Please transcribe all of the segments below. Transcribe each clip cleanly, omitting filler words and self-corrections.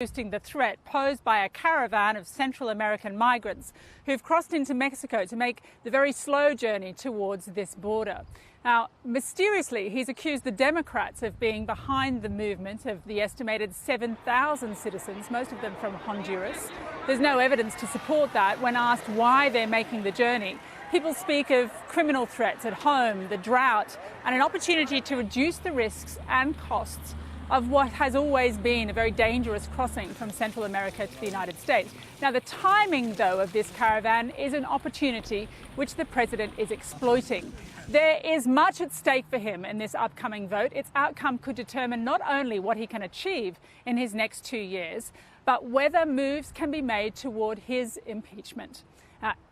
boosting the threat posed by a caravan of Central American migrants who've crossed into Mexico to make the very slow journey towards this border. Now, mysteriously, he's accused the Democrats of being behind the movement of the estimated 7,000 citizens, most of them from Honduras. There's no evidence to support that. When asked why they're making the journey, people speak of criminal threats at home, the drought, and an opportunity to reduce the risks and costs of what has always been a very dangerous crossing from Central America to the United States. Now, the timing, though, of this caravan is an opportunity which the president is exploiting. There is much at stake for him in this upcoming vote. Its outcome could determine not only what he can achieve in his next 2 years, but whether moves can be made toward his impeachment.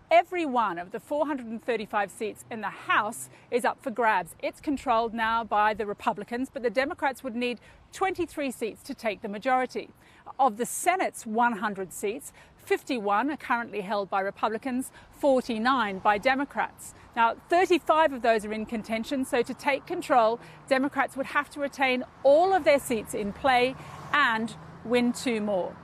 Every one of the 435 seats in the House is up for grabs. It's controlled now by the Republicans, but the Democrats would need 23 seats to take the majority. Of the Senate's 100 seats, 51 are currently held by Republicans, 49 by Democrats. Now, 35 of those are in contention, so to take control, Democrats would have to retain all of their seats in play and win 2 more.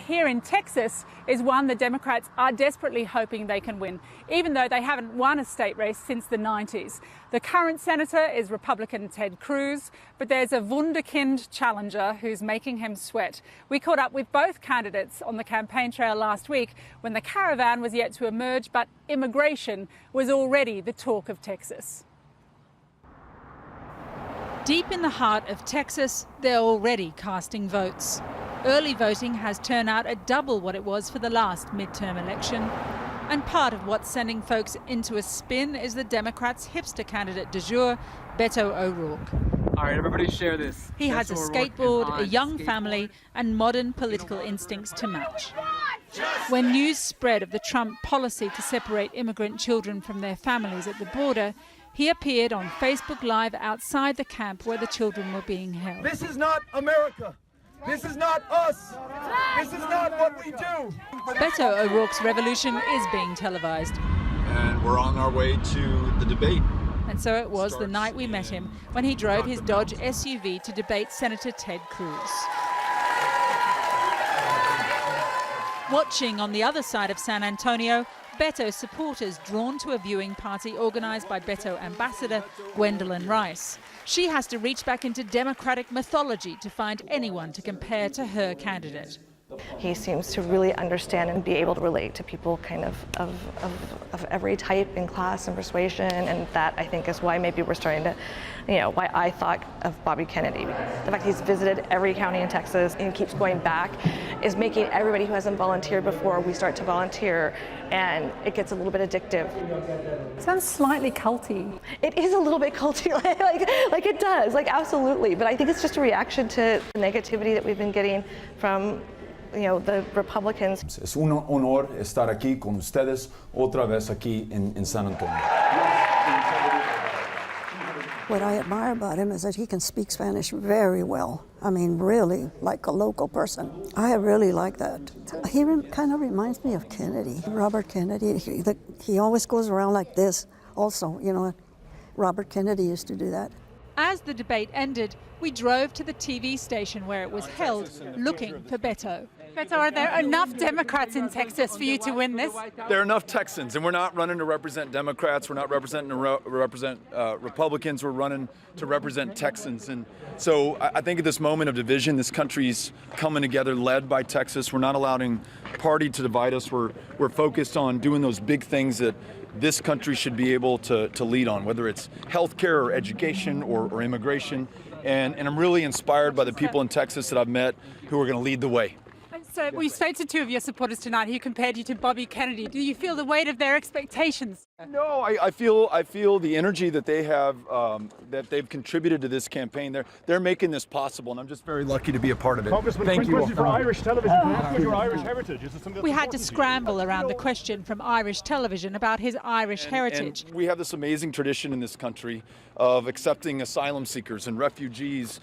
Here in Texas is one the Democrats are desperately hoping they can win, even though they haven't won a state race since the 90s. The current senator is Republican Ted Cruz, but there's a wonderkid challenger who's making him sweat. We caught up with both candidates on the campaign trail last week when the caravan was yet to emerge, but immigration was already the talk of Texas. Deep in the heart of Texas, they're already casting votes. Early voting has turnout at double what it was for the last midterm election. And part of what's sending folks into a spin is the Democrats' hipster candidate du jour, Beto O'Rourke. All right, everybody share this. He has a skateboard, a young family, and modern political instincts to match. When news spread of the Trump policy to separate immigrant children from their families at the border, he appeared on Facebook Live outside the camp where the children were being held. This is not America. This is not us. This is not what we do. Beto O'Rourke's revolution is being televised. And we're on our way to the debate. And so it was the night we met him when he drove his Dodge SUV to debate Senator Ted Cruz. Watching on the other side of San Antonio, Beto supporters drawn to a viewing party organised by Beto ambassador Gwendolyn Rice. She has to reach back into Democratic mythology to find anyone to compare to her candidate. He seems to really understand and be able to relate to people kind of every type and class and persuasion, and that I think is why maybe we're starting to, why I thought of Bobby Kennedy. The fact he's visited every county in Texas and keeps going back is making everybody who hasn't volunteered before, we start to volunteer, and it gets a little bit addictive. It sounds slightly culty. It is a little bit culty, like it does, absolutely, but I think it's just a reaction to the negativity that we've been getting from the Republicans. Es un honor estar aquí con ustedes otra vez aquí en San Antonio. What I admire about him is that he can speak Spanish very well. I mean, really, like a local person. I really like that. He kind of reminds me of Kennedy, Robert Kennedy. He always goes around like this also, Robert Kennedy used to do that. As the debate ended, we drove to the TV station where it was held, looking for Beto. Beto, are there enough Democrats in Texas for you to win this? There are enough Texans, and we're not running to represent Democrats. We're not representing to represent Republicans. We're running to represent Texans. And so I think at this moment of division, this country's coming together, led by Texas. We're not allowing party to divide us. We're focused on doing those big things that this country should be able to lead on, whether it's healthcare or education or immigration. And I'm really inspired by the people in Texas that I've met who are going to lead the way. So we spoke to 2 of your supporters tonight who compared you to Bobby Kennedy. Do you feel the weight of their expectations? No, I feel the energy that they have, that they've contributed to this campaign. They're making this possible, and I'm just very lucky to be a part of it. Congressman, Thank you all. For Irish television, for your Irish heritage. Is it something We had to scramble around the question from Irish television about his Irish heritage. And we have this amazing tradition in this country of accepting asylum seekers and refugees,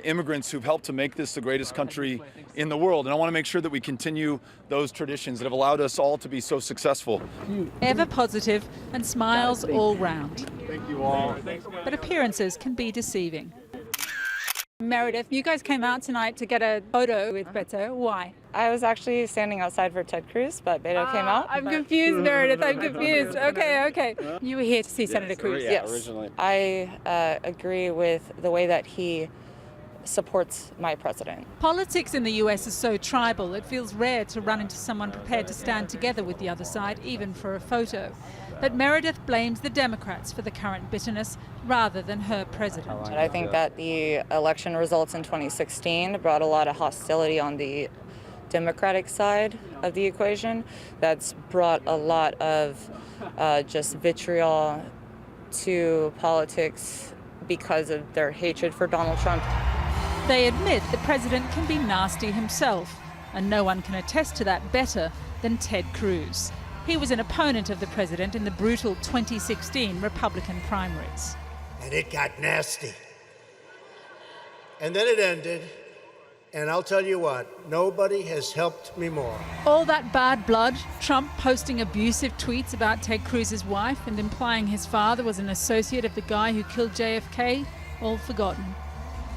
immigrants who've helped to make this the greatest country in the world. And I want to make sure that we continue those traditions that have allowed us all to be so successful. Ever positive and smiles all round. Thank you all. But appearances can be deceiving. Meredith, you guys came out tonight to get a photo with Beto. Why? I was actually standing outside for Ted Cruz, but Beto came out. I'm confused, Meredith. I'm confused. Okay. You were here to see Senator Cruz. Yes. Originally. I agree with the way that he supports my president. Politics in the US is so tribal, it feels rare to run into someone prepared to stand together with the other side, even for a photo. But Meredith blames the Democrats for the current bitterness rather than her president. And I think that the election results in 2016 brought a lot of hostility on the Democratic side of the equation. That's brought a lot of just vitriol to politics because of their hatred for Donald Trump. They admit the president can be nasty himself, and no one can attest to that better than Ted Cruz. He was an opponent of the president in the brutal 2016 Republican primaries. And it got nasty. And then it ended, and I'll tell you what, nobody has helped me more. All that bad blood, Trump posting abusive tweets about Ted Cruz's wife and implying his father was an associate of the guy who killed JFK, all forgotten.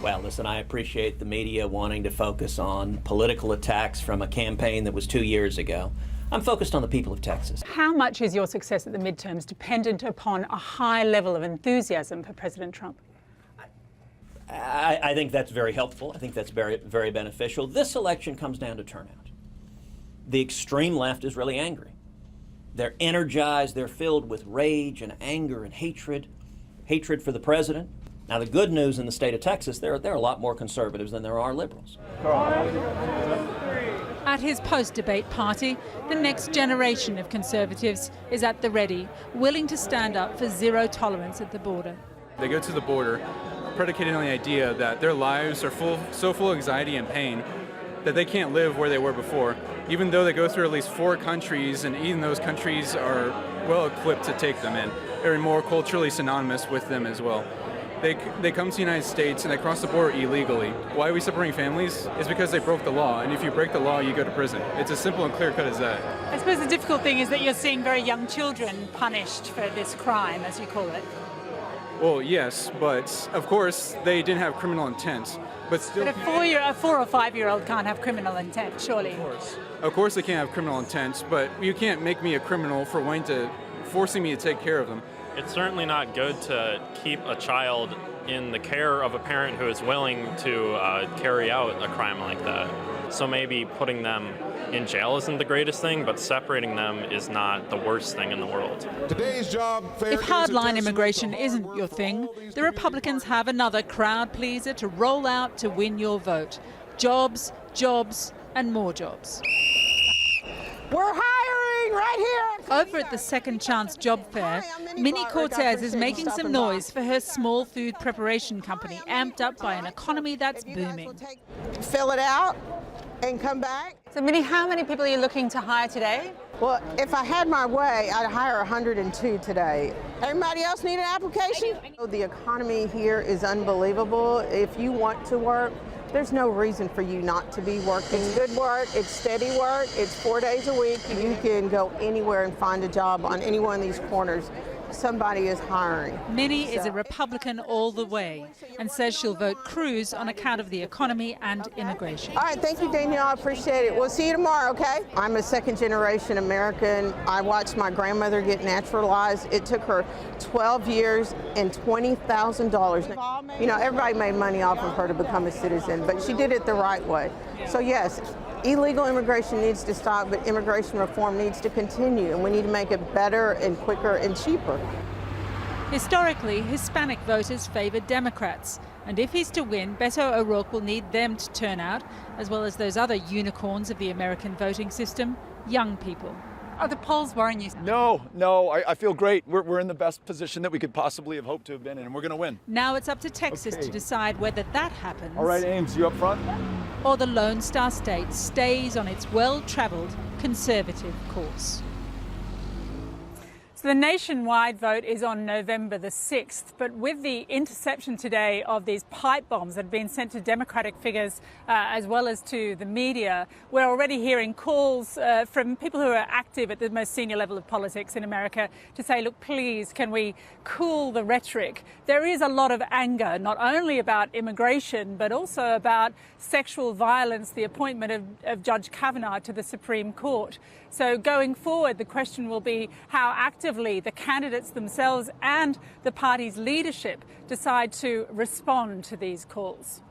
Well, listen, I appreciate the media wanting to focus on political attacks from a campaign that was 2 years ago. I'm focused on the people of Texas. How much is your success at the midterms dependent upon a high level of enthusiasm for President Trump? I think that's very helpful. I think that's very, very beneficial. This election comes down to turnout. The extreme left is really angry. They're energized. They're filled with rage and anger and hatred for the president. Now, the good news in the state of Texas, there are a lot more conservatives than there are liberals. At his post-debate party, the next generation of conservatives is at the ready, willing to stand up for zero tolerance at the border. They go to the border predicated on the idea that their lives are so full of anxiety and pain that they can't live where they were before, even though they go through at least 4 countries, and even those countries are well equipped to take them in. They're more culturally synonymous with them as well. They come to the United States and they cross the border illegally. Why are we separating families? It's because they broke the law, and if you break the law, you go to prison. It's as simple and clear cut as that. I suppose the difficult thing is that you're seeing very young children punished for this crime, as you call it. Well, yes, but of course they didn't have criminal intent. But still, But a 4 or 5-year-old can't have criminal intent, surely. Of course they can't have criminal intent, but you can't make me a criminal for forcing me to take care of them. It's certainly not good to keep a child in the care of a parent who is willing to carry out a crime like that. So maybe putting them in jail isn't the greatest thing, but separating them is not the worst thing in the world. Today's job fair If hardline immigration isn't your thing, the Republicans have another crowd pleaser to roll out to win your vote. Jobs, jobs, and more jobs. We're hiring right here. Over at the Second Chance Job Fair, Minnie Cortez is making some noise for her small food preparation company, amped up by an economy that's booming. Fill it out and come back. So, Minnie, how many people are you looking to hire today? Well, if I had my way, I'd hire 102 today. Everybody else need an application? The economy here is unbelievable. If you want to work, there's no reason for you not to be working. It's good work, it's steady work, it's 4 days a week. You can go anywhere and find a job on any one of these corners. Somebody is hiring. Minnie is a Republican all the way and says she'll vote Cruz on account of the economy and immigration. All right, thank you, Danielle. I appreciate it. We'll see you tomorrow, okay? I'm a second-generation American. I watched my grandmother get naturalized. It took her 12 years and $20,000. You know, everybody made money off of her to become a citizen, but she did it the right way. So, yes, illegal immigration needs to stop, but immigration reform needs to continue, and we need to make it better and quicker and cheaper. Historically, Hispanic voters favor Democrats, and if he's to win, Beto O'Rourke will need them to turn out, as well as those other unicorns of the American voting system, young people. Are the polls worrying you? No, I feel great. We're in the best position that we could possibly have hoped to have been in, and we're going to win. Now it's up to Texas to decide whether that happens. All right, Ames, you up front? Or the Lone Star State stays on its well-traveled conservative course. So the nationwide vote is on November the 6th, but with the interception today of these pipe bombs that have been sent to Democratic figures as well as to the media, we're already hearing calls from people who are active at the most senior level of politics in America to say, look, please, can we cool the rhetoric? There is a lot of anger, not only about immigration, but also about sexual violence, the appointment of Judge Kavanaugh to the Supreme Court. So going forward, the question will be how actively the candidates themselves and the party's leadership decide to respond to these calls.